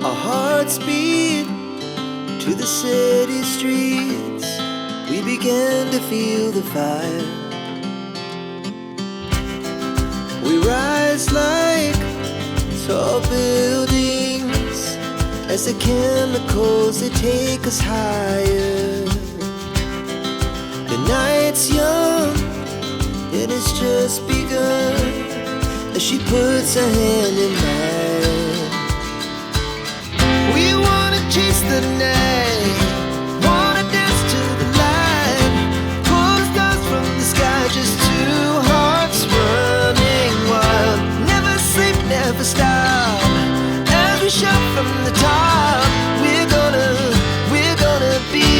Our hearts beat to the city streets. We began to feel the fire. We rise like tall buildings as the chemicals, they take us higher. The night's young and it's just begun as she puts her hand in mine. We wanna chase the night, wanna dance to the light, pull the stars from the sky, just two hearts running wild. Never sleep, never stop, as we shout from the top. We're gonna be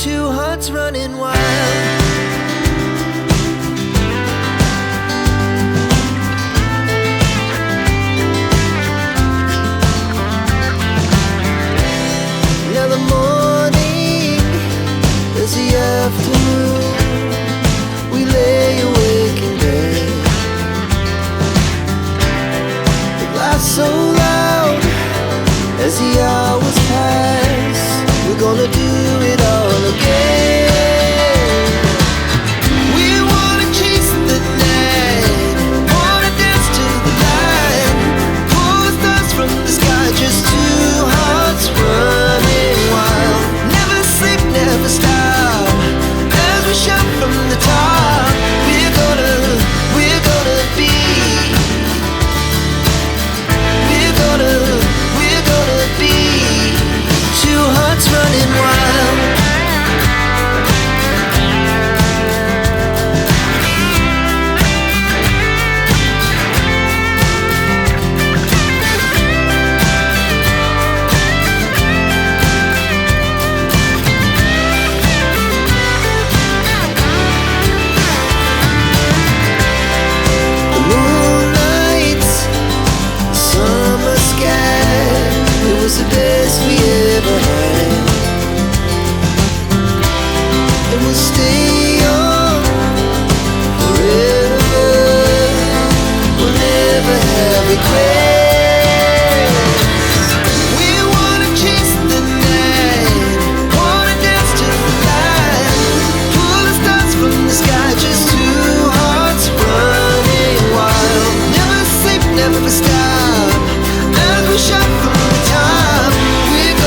two hearts running wild. Now the morning is the afternoon. We lay awake in bed. The laughs so loud as the hours pass. We're gonna do it all again. We wanna chase the night, wanna dance to the light, pull the stars from the sky, just two hearts running wild. Never sleep, never stop, as we shout from the top. We're gonna be. We're gonna be two hearts running wild. The moonlight, summer sky, it was the best we ever had. And we'll stay young forever. We'll never have regrets. We wanna chase the night, wanna dance to the light, pull the stars from the sky, just two hearts running wild. Never sleep, never stop, as we shout from the top. We're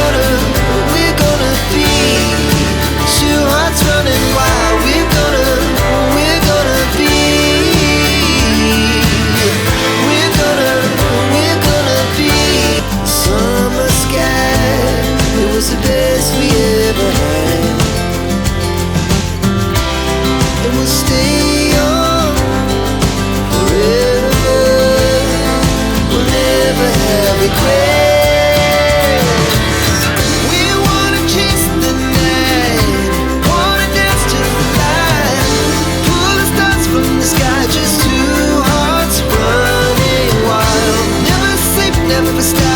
gonna be two hearts running wild. We're gonna be. We're gonna be. Summer sky, it was the best we ever had. And we'll stay young forever. We'll never have regrets. We wanna chase the night, wanna dance to the light, pull the stars from the sky, just two hearts running wild. Never sleep, never stop.